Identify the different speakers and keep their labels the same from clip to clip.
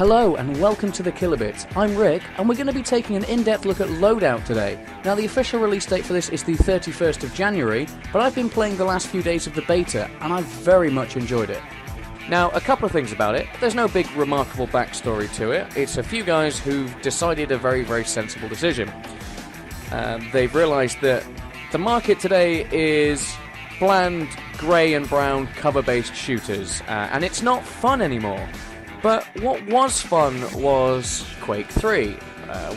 Speaker 1: Hello and welcome to the Kilobit. I'm Rick and we're going to be taking an in-depth look at Loadout today. Now the official release date for this is the 31st of January, but I've been playing the last few days of the beta and I've very much enjoyed it. Now a couple of things about it. There's no big remarkable backstory to it. It's a few guys who've decided a very sensible decision. They've realised that the market today is bland grey and brown cover-based shooters, and it's not fun anymore. But what was fun was Quake 3.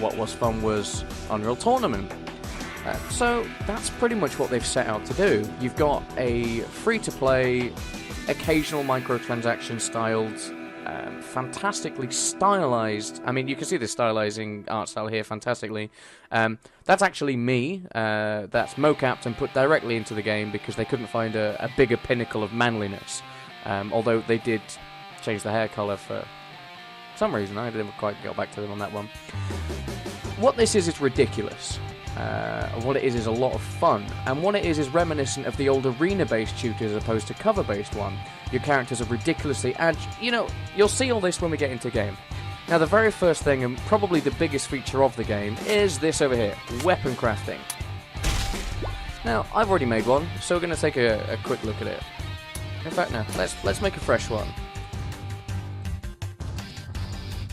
Speaker 1: What was fun was Unreal Tournament. So that's pretty much what they've set out to do. You've got a free-to-play, occasional microtransaction styled, fantastically stylized. I mean, you can see the stylizing art style here fantastically. That's actually me. That's mocapped and put directly into the game because they couldn't find a bigger pinnacle of manliness. Although they did change the hair colour for some reason. I didn't quite get back to them on that one. What this is ridiculous. What it is a lot of fun. And what it is reminiscent of the old arena-based shooters as opposed to cover-based one. Your characters are ridiculously agile. You know, you'll see all this when we get into game. Now, the very first thing, and probably the biggest feature of the game, is this over here, weapon crafting. Now, I've already made one, so we're going to take a quick look at it. In fact, no, let's make a fresh one.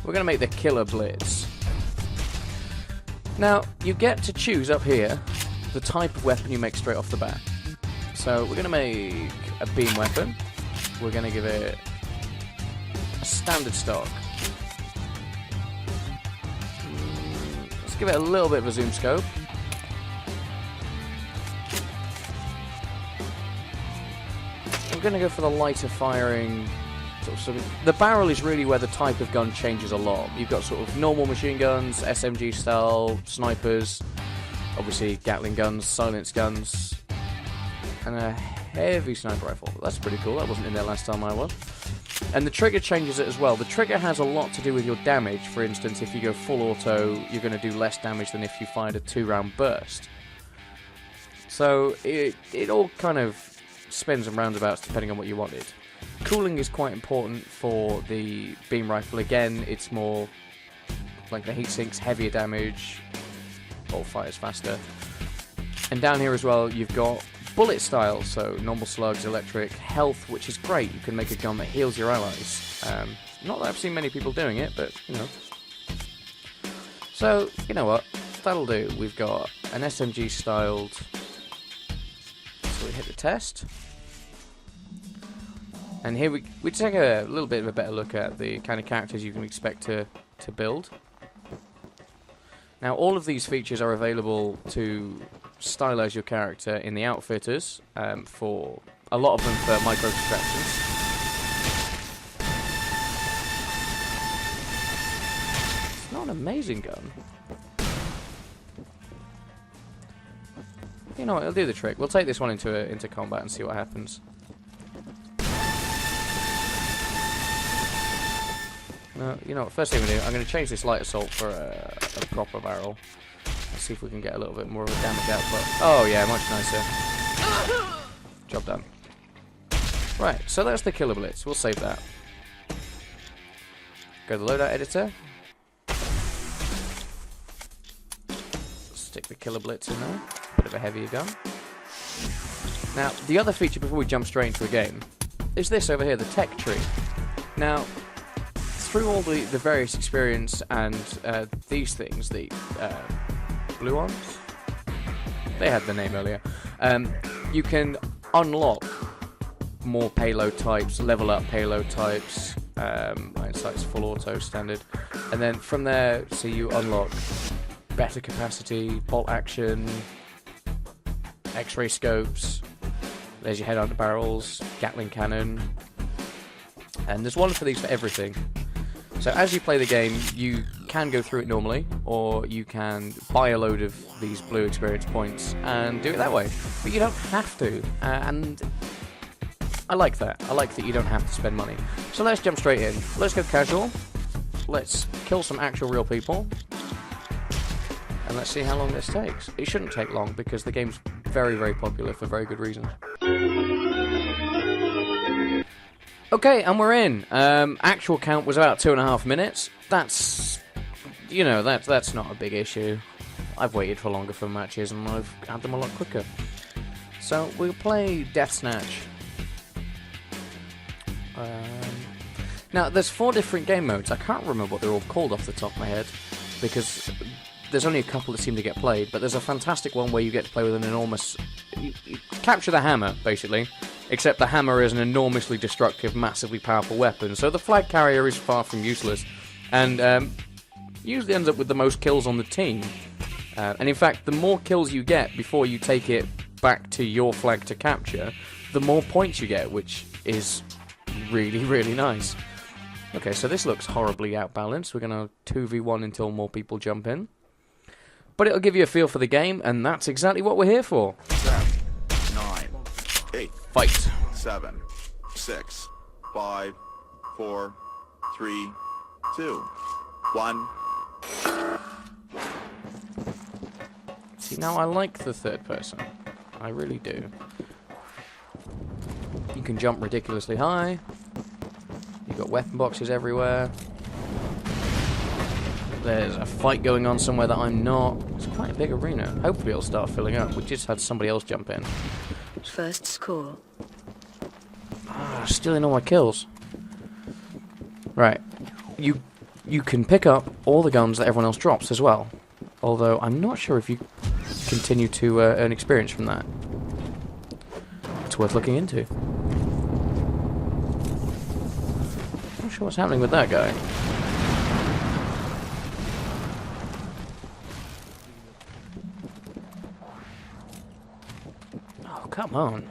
Speaker 1: We're going to make the Killer Blitz. Now, you get to choose up here the type of weapon you make straight off the bat. So, we're going to make a beam weapon. We're going to give it a standard stock. Let's give it a little bit of a zoom scope. I'm going to go for the lighter firing. The barrel is really where the type of gun changes a lot. You've got sort of normal machine guns, SMG style, snipers, obviously Gatling guns, silence guns, and a heavy sniper rifle. That's pretty cool. That wasn't in there last time I was. And the trigger changes it as well. The trigger has a lot to do with your damage. For instance, if you go full auto, you're going to do less damage than if you fired a 2-round burst. So it all kind of spins and roundabouts depending on what you wanted. Cooling is quite important for the beam rifle. Again, it's more like the heat sinks, heavier damage, bolt fires faster. And down here as well, you've got bullet style, so normal slugs, electric, health, which is great. You can make a gun that heals your allies. Not that I've seen many people doing it, but you know. So, you know what? That'll do. We've got an SMG styled. So we hit the test. And here we take a little bit of a better look at the kind of characters you can expect to build. Now, all of these features are available to stylize your character in the outfitters, for a lot of them for microtransactions. It's not an amazing gun. You know what? It'll do the trick. We'll take this one into combat and see what happens. You know what, first thing we do, I'm going to change this light assault for a proper barrel. Let's see if we can get a little bit more of a damage output. Oh yeah, much nicer. Job done. Right, so that's the Killer Blitz. We'll save that. Go to the loadout editor. Stick the Killer Blitz in there. Bit of a heavier gun. Now, the other feature before we jump straight into a game is this over here, the tech tree. Now, through all the various experience and these things, the blue ones, they had the name earlier, you can unlock more payload types, level up payload types, hindsight's full auto standard, and then from there, so you unlock better capacity, bolt action, X-ray scopes, there's your head-on barrels, Gatling cannon, and there's one for these for everything. So as you play the game, you can go through it normally, or you can buy a load of these blue experience points and do it that way. But you don't have to, and I like that. I like that you don't have to spend money. So let's jump straight in. Let's go casual. Let's kill some actual real people. And let's see how long this takes. It shouldn't take long because the game's very popular for very good reason. Okay, and we're in. Actual count was about 2.5 minutes. That's, you know, that's not a big issue. I've waited for longer for matches, and I've had them a lot quicker. So we'll play Death Snatch. Now, there's 4 different game modes. I can't remember what they're all called off the top of my head, because there's only a couple that seem to get played, but there's a fantastic one where you get to play with an enormous... You capture the hammer, basically, except the hammer is an enormously destructive, massively powerful weapon, so the flag carrier is far from useless, and usually ends up with the most kills on the team. And in fact, the more kills you get before you take it back to your flag to capture, the more points you get, which is really, really nice. Okay, so this looks horribly outbalanced. We're going to 2v1 until more people jump in. But it'll give you a feel for the game, and that's exactly what we're here for.
Speaker 2: 10, 9, 8,
Speaker 1: fight.
Speaker 2: 7, 6, 5, 4, 3, 2, 1.
Speaker 1: See, now I like the third person. I really do. You can jump ridiculously high. You've got weapon boxes everywhere. There's a fight going on somewhere that I'm not. It's quite a big arena. Hopefully it'll start filling up. We just had somebody else jump in.
Speaker 3: First score.
Speaker 1: Stealing all my kills. Right. You can pick up all the guns that everyone else drops as well. Although I'm not sure if you continue to earn experience from that. It's worth looking into. Not sure what's happening with that guy. Oh, come on.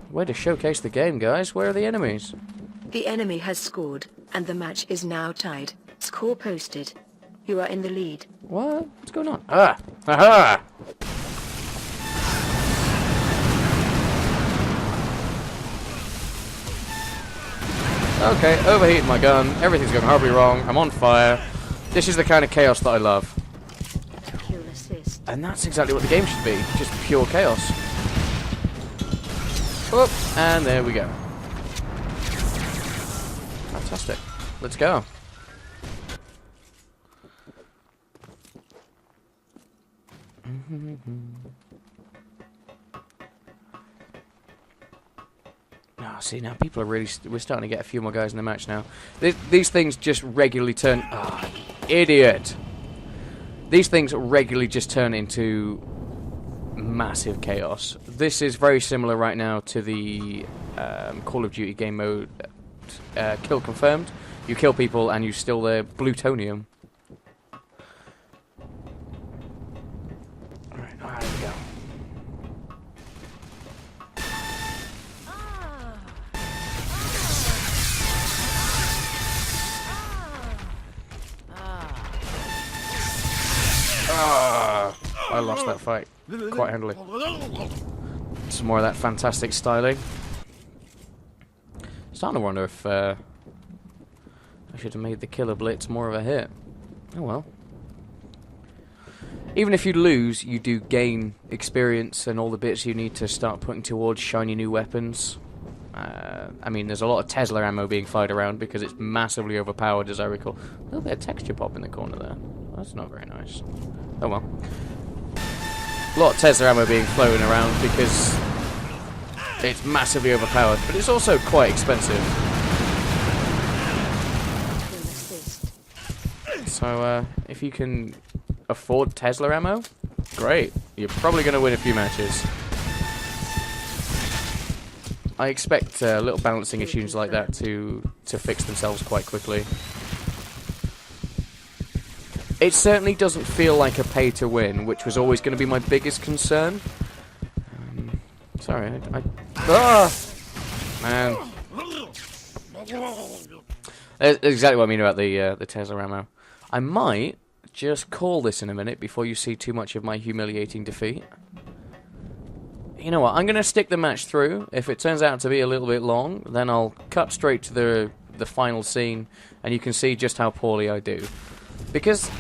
Speaker 1: Way to showcase the game, guys. Where are the enemies?
Speaker 3: The enemy has scored, and the match is now tied. Score posted. You are in the lead.
Speaker 1: What? What's going on? Ah! Aha! Okay, overheating my gun. Everything's going horribly wrong. I'm on fire. This is the kind of chaos that I love.
Speaker 3: Kill assist.
Speaker 1: And that's exactly what the game should be. Just pure chaos. Whoop, and there we go. Fantastic. Let's go. Oh, see, now people are really... we're starting to get a few more guys in the match now. These things just regularly turn... Ah, idiot! These things regularly just turn into massive chaos. This is very similar right now to the Call of Duty game mode Kill Confirmed. You kill people and you steal their plutonium. Alright, there we go. I lost that fight quite handily. Some more of that fantastic styling. Starting to wonder if I should have made the Killer Blitz more of a hit. Oh well. Even if you lose, you do gain experience and all the bits you need to start putting towards shiny new weapons. I mean, there's a lot of Tesla ammo being fired around because it's massively overpowered, as I recall. A little bit of texture pop in the corner there. That's not very nice. Oh well. A lot of Tesla ammo being flown around because it's massively overpowered, but it's also quite expensive. So, if you can afford Tesla ammo, great. You're probably going to win a few matches. I expect little balancing issues like that to fix themselves quite quickly. It certainly doesn't feel like a pay-to-win, which was always going to be my biggest concern. Sorry, man. That's exactly what I mean about the Tesla ammo. I might just call this in a minute before you see too much of my humiliating defeat. You know what, I'm going to stick the match through. If it turns out to be a little bit long, then I'll cut straight to the final scene, and you can see just how poorly I do. Because,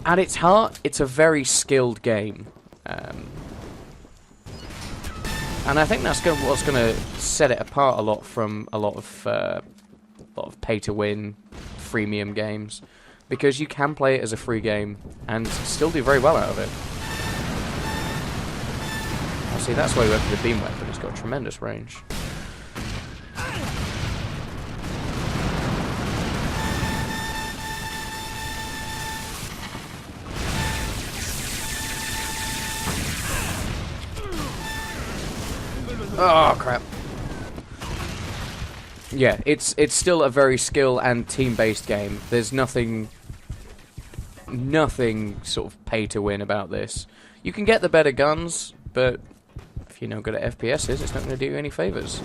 Speaker 1: at its heart, it's a very skilled game. And I think that's what's going to set it apart a lot from a lot of pay-to-win freemium games, because you can play it as a free game and still do very well out of it. Oh, see, that's why we went for the beam weapon. It's got tremendous range. Oh crap. Yeah, it's still a very skill and team-based game. There's nothing sort of pay-to-win about this. You can get the better guns, but if you're not good at FPSs, it's not going to do you any favours.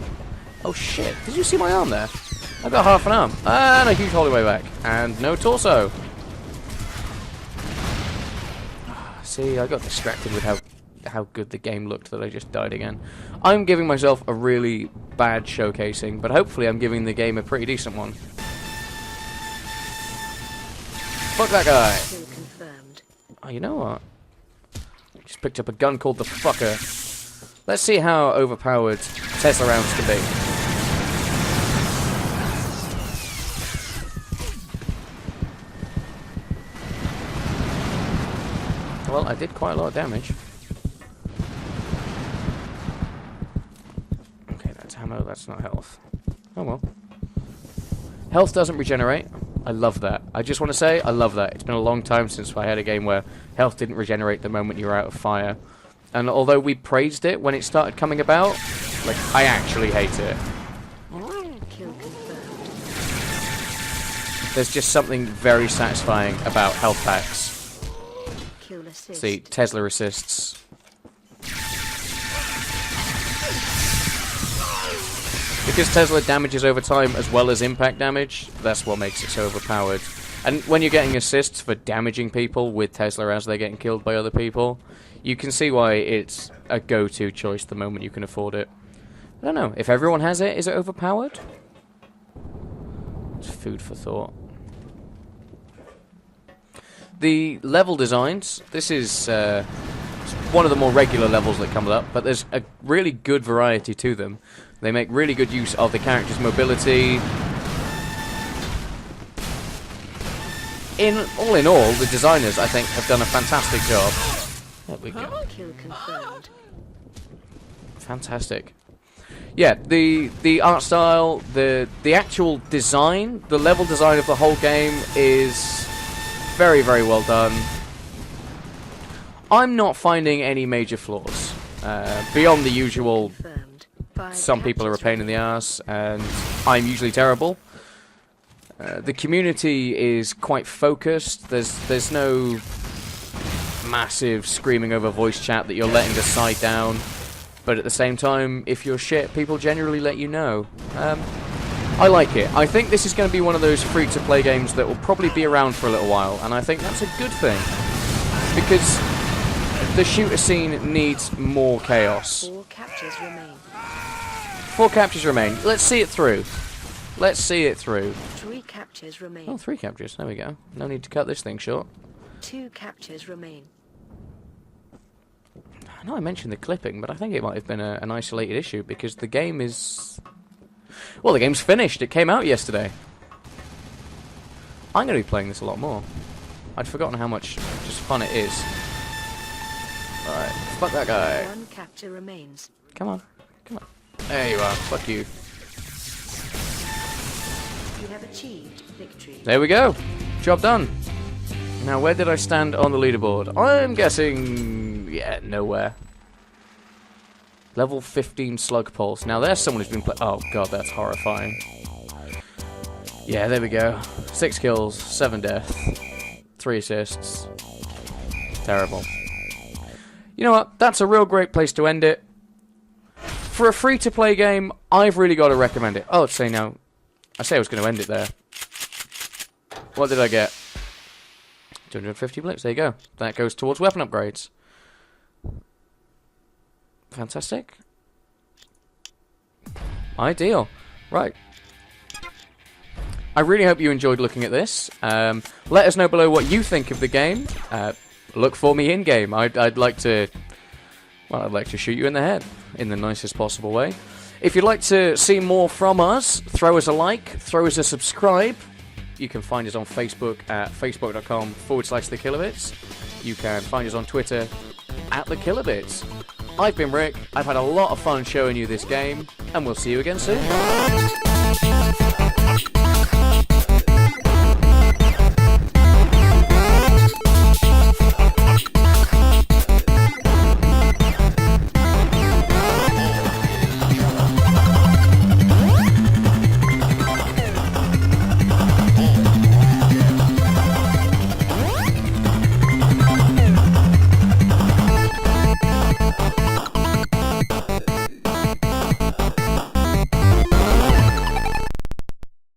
Speaker 1: Oh shit, did you see my arm there? I got half an arm, and a huge hole in my back, and no torso. See, I got distracted with how good the game looked that I just died again. I'm giving myself a really bad showcasing, but hopefully I'm giving the game a pretty decent one. Fuck that guy! Oh, you know what? I just picked up a gun called the Fucker. Let's see how overpowered Tesla rounds can be. Well, I did quite a lot of damage. Ammo, that's not health. Oh well. Health doesn't regenerate. I love that. I just want to say, I love that. It's been a long time since I had a game where health didn't regenerate the moment you were out of fire. And although we praised it when it started coming about, like, I actually hate it. There's just something very satisfying about health packs. See, Tesla assists. Because Tesla damages over time as well as impact damage, that's what makes it so overpowered. And when you're getting assists for damaging people with Tesla as they're getting killed by other people, you can see why it's a go-to choice the moment you can afford it. I don't know, if everyone has it, is it overpowered? It's food for thought. The level designs, this is one of the more regular levels that comes up, but there's a really good variety to them. They make really good use of the character's mobility. All in all, the designers, I think, have done a fantastic job. There we go.
Speaker 3: Kill confirmed.
Speaker 1: Fantastic. Yeah, the art style, the actual design, the level design of the whole game is very, very well done. I'm not finding any major flaws. Beyond the usual, some people are a pain in the ass, and I'm usually terrible. The community is quite focused. There's no massive screaming over voice chat that you're letting decide down. But at the same time, if you're shit, people generally let you know. I like it. I think this is going to be one of those free-to-play games that will probably be around for a little while, and I think that's a good thing. Because the shooter scene needs more chaos.
Speaker 3: 4 captures remain.
Speaker 1: 4 captures remain. Let's see it through. Let's see it through.
Speaker 3: 3 captures remain.
Speaker 1: Oh, 3 captures. There we go. No need to cut this thing short.
Speaker 3: 2 captures remain.
Speaker 1: I know I mentioned the clipping, but I think it might have been an isolated issue, because the game is... Well, the game's finished. It came out yesterday. I'm going to be playing this a lot more. I'd forgotten how much just fun it is. Alright, fuck that guy.
Speaker 3: 1 capture remains.
Speaker 1: Come on. Come on. There you are. Fuck you.
Speaker 3: You have achieved victory.
Speaker 1: There we go. Job done. Now, where did I stand on the leaderboard? I'm guessing... yeah, nowhere. Level 15 Slug Pulse. Now, there's someone who's been playing... oh, God, that's horrifying. Yeah, there we go. 6 kills, 7 deaths, 3 assists. Terrible. You know what? That's a real great place to end it. For a free-to-play game, I've really got to recommend it. Oh, let's say now. I say I was going to end it there. What did I get? 250 blips. There you go. That goes towards weapon upgrades. Fantastic. Ideal. Right. I really hope you enjoyed looking at this. Let us know below what you think of the game. Look for me in-game. I'd like to... Well, I'd like to shoot you in the head in the nicest possible way. If you'd like to see more from us, throw us a like, throw us a subscribe. You can find us on Facebook at facebook.com/The Kilobits. You can find us on Twitter at The Kilobits. I've been Rick. I've had a lot of fun showing you this game, and we'll see you again soon.